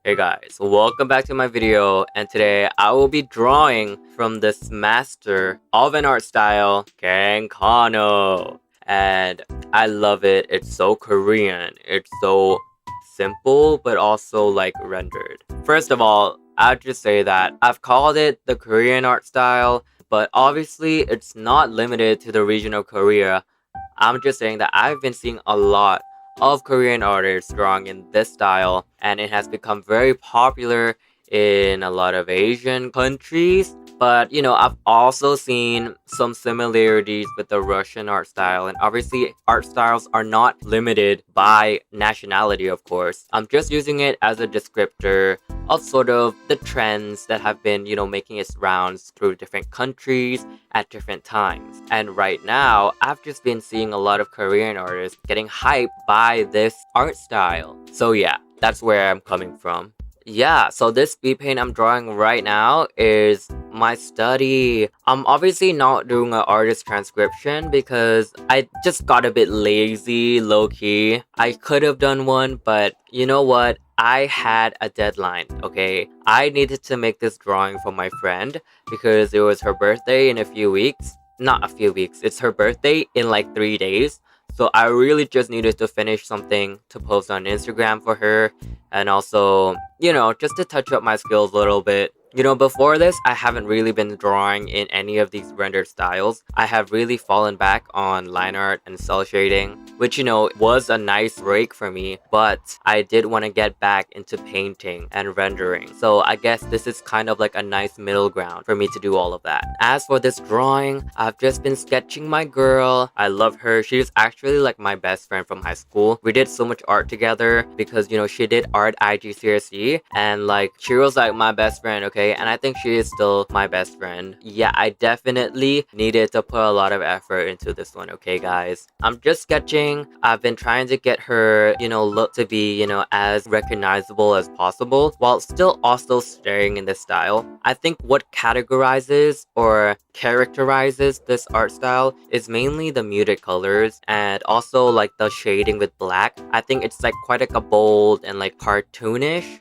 Hey guys, welcome back to my video, and today I will be drawing from this master of an art style, Kangcono. And I love it. It's so Korean. It's so simple, but also like rendered. First of all, I'll just say that I've called it the Korean art style, but obviously it's not limited to the region of Korea. I'm just saying that I've been seeing a lot of Korean artists drawing in this style, and it has become very popular in a lot of Asian countries. But I've also seen some similarities with the Russian art style, and obviously, art styles are not limited by nationality, of course. I'm just using it as a descriptor of sort of the trends that have been, making its rounds through different countries at different times. And right now, I've just been seeing a lot of Korean artists getting hyped by this art style. So yeah, that's where I'm coming from. Yeah, so this speed paint I'm drawing right now is my study. I'm obviously not doing an artist transcription because I just got a bit lazy, low-key. I could have done one, but you know what? I had a deadline, okay? I needed to make this drawing for my friend because it was her birthday in a few weeks. Not a few weeks, it's her birthday in like 3 days. So I really just needed to finish something to post on Instagram for her, and also, just to touch up my skills a little bit. Before this, I haven't really been drawing in any of these rendered styles. I have really fallen back on line art and cell shading, which, was a nice break for me, but I did want to get back into painting and rendering. So I guess this is kind of like a nice middle ground for me to do all of that. As for this drawing, I've just been sketching my girl. I love her. She's actually like my best friend from high school. We did so much art together because, she did art IGCSE, and like she was like my best friend, okay? And I think she is still my best friend. Yeah, I definitely needed to put a lot of effort into this one, okay guys? I'm just sketching. I've been trying to get her, look to be, as recognizable as possible while still also staying in this style. I think what categorizes or characterizes this art style is mainly the muted colors and also like the shading with black. I think it's like quite like a bold and like cartoonish.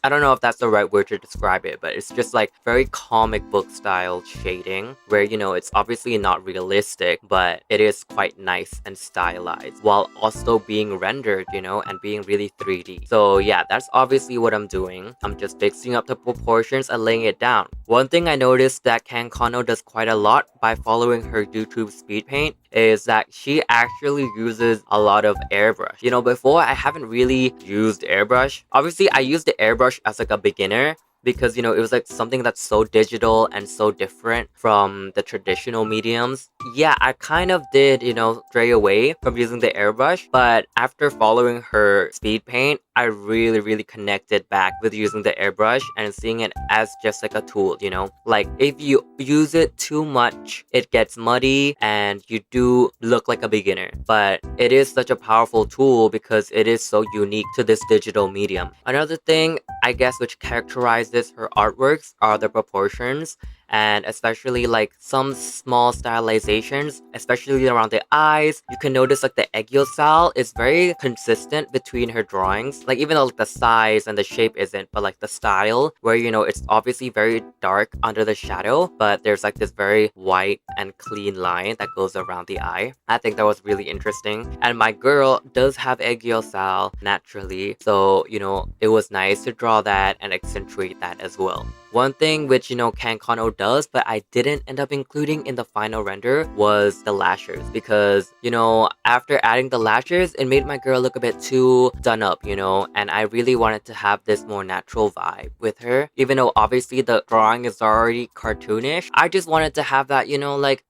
I don't know if that's the right word to describe it, but it's just like very comic book style shading where, it's obviously not realistic, but it is quite nice and stylized while also being rendered, and being really 3D. So yeah, that's obviously what I'm doing. I'm just fixing up the proportions and laying it down. One thing I noticed that Kangcono does quite a lot by following her YouTube speed paint is that she actually uses a lot of airbrush. Before I haven't really used airbrush. Obviously, I used the airbrush as like a beginner because, it was like something that's so digital and so different from the traditional mediums. Yeah, I kind of did, stray away from using the airbrush, but after following her speed paint, I really connected back with using the airbrush and seeing it as just like a tool, Like, if you use it too much, it gets muddy and you do look like a beginner. But it is such a powerful tool because it is so unique to this digital medium. Another thing, I guess, which characterizes her artworks are the proportions, and especially like some small stylizations, especially around the eyes. You can notice like the eggyo style is very consistent between her drawings. Like, even though like the size and the shape isn't, but like the style where, it's obviously very dark under the shadow, but there's like this very white and clean line that goes around the eye. I think that was really interesting. And my girl does have eggyo style naturally, so it was nice to draw that and accentuate that as well. One thing which, Kangcono does, but I didn't end up including in the final render was the lashes. Because, after adding the lashes, it made my girl look a bit too done up, and I really wanted to have this more natural vibe with her. Even though obviously the drawing is already cartoonish, I just wanted to have that, like,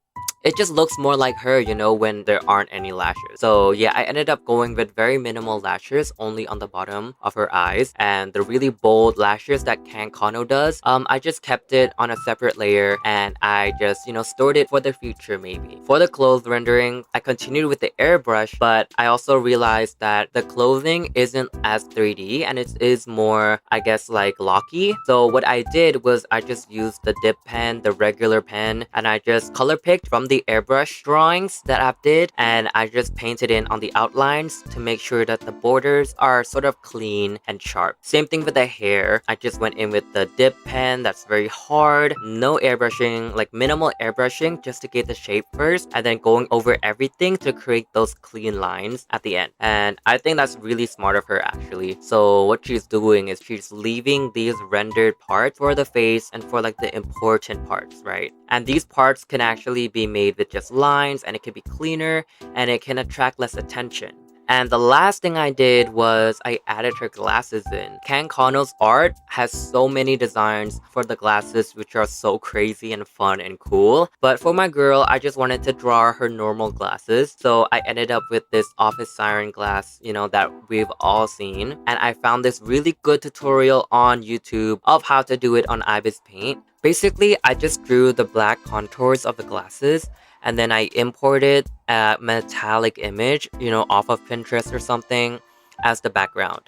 it just looks more like her, when there aren't any lashes. So yeah, I ended up going with very minimal lashes only on the bottom of her eyes, and the really bold lashes that Kangcono does, I just kept it on a separate layer and I just, stored it for the future maybe. For the clothes rendering, I continued with the airbrush, but I also realized that the clothing isn't as 3D and it is more, I guess, like blocky. So what I did was I just used the dip pen, the regular pen, and I just color picked from the the airbrush drawings that I've did, and I just painted in on the outlines to make sure that the borders are sort of clean and sharp. Same thing with the hair. I just went in with the dip pen that's very hard, no airbrushing, like minimal airbrushing just to get the shape first, and then going over everything to create those clean lines at the end. And I think that's really smart of her actually. So what she's doing is she's leaving these rendered parts for the face and for like the important parts, right? And these parts can actually be made with just lines, and it can be cleaner and it can attract less attention. And the last thing I did was I added her glasses in. Kangcono's art has so many designs for the glasses which are so crazy and fun and cool. But for my girl, I just wanted to draw her normal glasses. So I ended up with this office siren glass, you know, that we've all seen. And I found this really good tutorial on YouTube of how to do it on Ibis Paint. Basically, I just drew the black contours of the glasses, and then I imported a metallic image, you know, off of Pinterest or something as the background.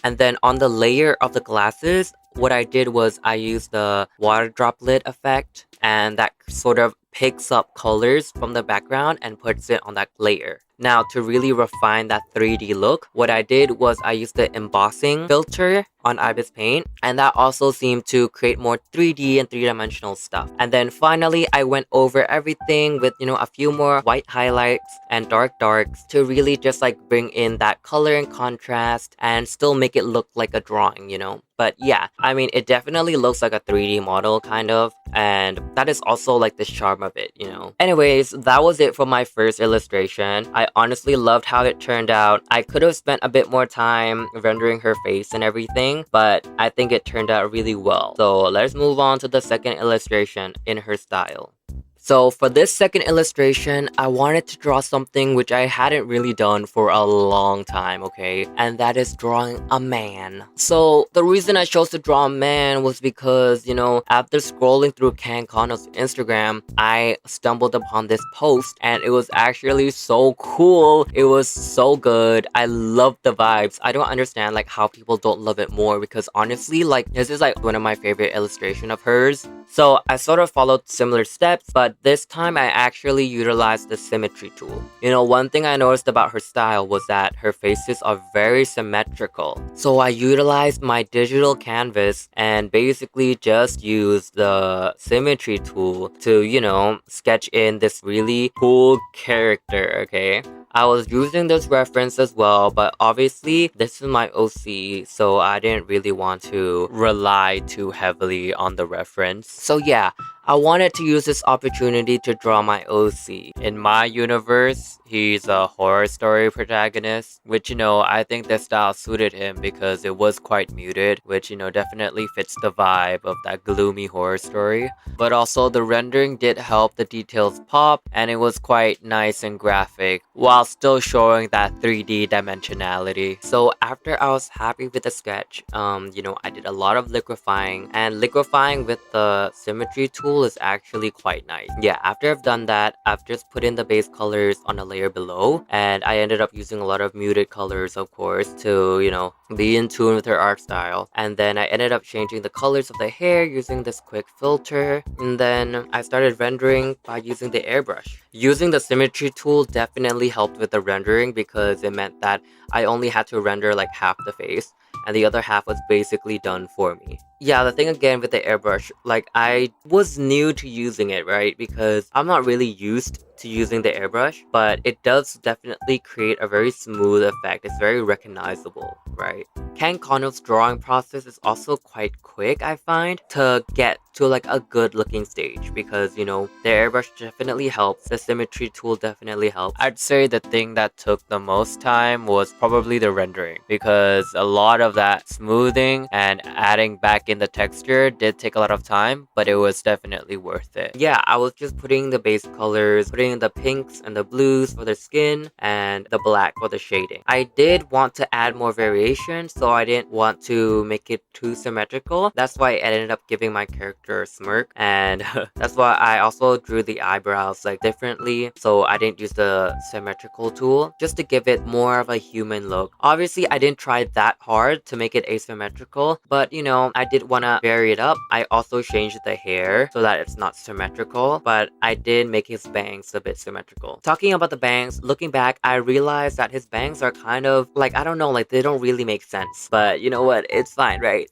And then on the layer of the glasses, what I did was I used the water droplet effect, and that sort of picks up colors from the background and puts it on that layer. Now, to really refine that 3D look, what I did was I used the embossing filter on Ibis Paint, and that also seemed to create more 3D and three-dimensional stuff. And then finally, I went over everything with, you know, a few more white highlights and darks to really just like bring in that color and contrast and still make it look like a drawing, you know? But yeah, I mean, it definitely looks like a 3D model, kind of, and that is also like the charm of it, you know? Anyways, that was it for my first illustration. I honestly loved how it turned out. I could have spent a bit more time rendering her face and everything, but I think it turned out really well. So let's move on to the second illustration in her style. So for this second illustration, I wanted to draw something which I hadn't really done for a long time, okay? And that is drawing a man. So the reason I chose to draw a man was because, you know, after scrolling through Kangcono's Instagram, I stumbled upon this post and it was actually so cool. It was so good. I love the vibes. I don't understand like how people don't love it more, because honestly, like this is like one of my favorite illustration of hers. So I sort of followed similar steps, but this time I actually utilized the symmetry tool. You know, one thing I noticed about her style was that her faces are very symmetrical. So I utilized my digital canvas and basically just used the symmetry tool to, you know, sketch in this really cool character, okay? I was using this reference as well, but obviously this is my OC, so I didn't really want to rely too heavily on the reference. So yeah, I wanted to use this opportunity to draw my OC. In my universe, he's a horror story protagonist, which, you know, I think the style suited him because it was quite muted, which, you know, definitely fits the vibe of that gloomy horror story. But also the rendering did help the details pop, and it was quite nice and graphic while still showing that 3D dimensionality. So after I was happy with the sketch, you know, I did a lot of liquefying, and liquefying with the symmetry tool is actually quite nice. Yeah, after I've done that, I've just put in the base colors on a layer below, and I ended up using a lot of muted colors, of course, to, you know, be in tune with her art style. And then I ended up changing the colors of the hair using this quick filter, and then I started rendering by using the airbrush. Using the symmetry tool definitely helped with the rendering because it meant that I only had to render like half the face, and the other half was basically done for me. Yeah, the thing again with the airbrush, like I was new to using it, right? Because I'm not really used to using the airbrush, but it does definitely create a very smooth effect. It's very recognizable, right? Kangcono's drawing process is also quite quick, I find, to get to like a good looking stage, because, you know, the airbrush definitely helps, the symmetry tool definitely helps. I'd say the thing that took the most time was probably the rendering, because a lot of that smoothing and adding back in the texture did take a lot of time, but it was definitely worth it. Yeah, I was just putting the base colors, putting in the pinks and the blues for the skin, and the black for the shading. I did want to add more variation, so so I didn't want to make it too symmetrical. That's why I ended up giving my character a smirk, and that's why I also drew the eyebrows like differently, so I didn't use the symmetrical tool, just to give it more of a human look. Obviously, I didn't try that hard to make it asymmetrical, but you know, I did want to vary it up. I also changed the hair so that it's not symmetrical, but I did make his bangs a bit symmetrical. Talking about the bangs, looking back, I realized that his bangs are kind of like, I don't know, like they don't really make sense, but you know what, it's fine, right?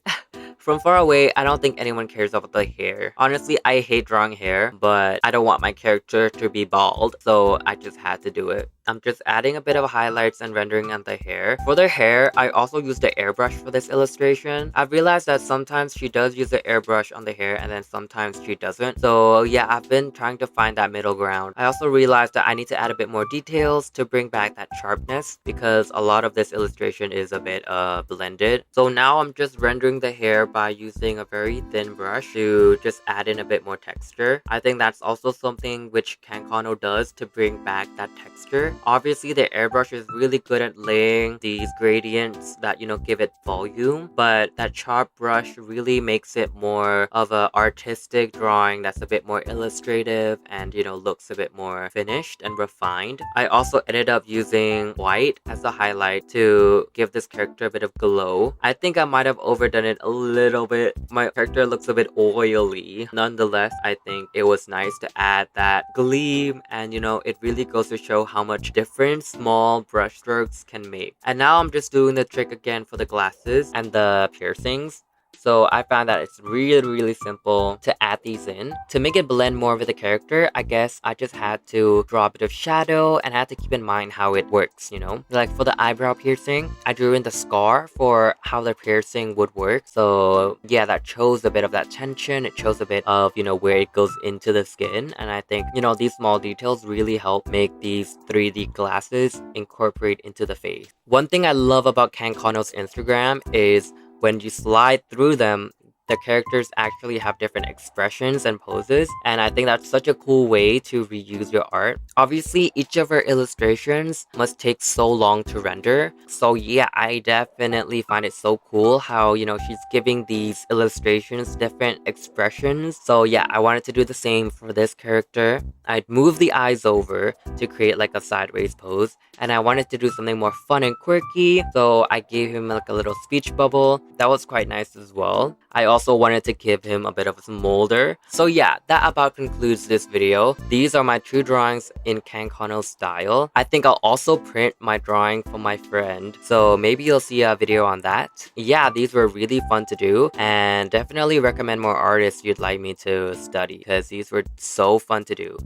From far away, I don't think anyone cares about the hair. Honestly, I hate drawing hair, but I don't want my character to be bald, so I just had to do it. I'm just adding a bit of highlights and rendering on the hair. For the hair, I also used the airbrush for this illustration. I've realized that sometimes she does use the airbrush on the hair and then sometimes she doesn't. So yeah, I've been trying to find that middle ground. I also realized that I need to add a bit more details to bring back that sharpness because a lot of this illustration is a bit blended. So now I'm just rendering the hair by using a very thin brush to just add in a bit more texture. I think that's also something which Kangcono does to bring back that texture. Obviously, the airbrush is really good at laying these gradients that, you know, give it volume, but that sharp brush really makes it more of an artistic drawing that's a bit more illustrative and, you know, looks a bit more finished and refined. I also ended up using white as a highlight to give this character a bit of glow. I think I might have overdone it a little bit. My character looks a bit oily. Nonetheless, I think it was nice to add that gleam, and you know, it really goes to show how much different small brush strokes can make. And now I'm just doing the trick again for the glasses and the piercings. So I found that it's really simple to add these in. To make it blend more with the character, I guess I just had to draw a bit of shadow and I had to keep in mind how it works, you know? Like for the eyebrow piercing, I drew in the scar for how the piercing would work. So yeah, that shows a bit of that tension. It shows a bit of, you know, where it goes into the skin. And I think, you know, these small details really help make these 3D glasses incorporate into the face. One thing I love about Kangcono's Instagram is when you slide through them, the characters actually have different expressions and poses, and I think that's such a cool way to reuse your art. Obviously, each of her illustrations must take so long to render, so yeah, I definitely find it so cool how, you know, she's giving these illustrations different expressions. So yeah, I wanted to do the same for this character. I'd move the eyes over to create like a sideways pose, and I wanted to do something more fun and quirky, so I gave him like a little speech bubble. That was quite nice as well. I also wanted to give him a bit of a smolder. So yeah, that about concludes this video. These are my 2 drawings in Kangcono style. I think I'll also print my drawing for my friend, so maybe you'll see a video on that. Yeah, these were really fun to do, and definitely recommend more artists you'd like me to study because these were so fun to do.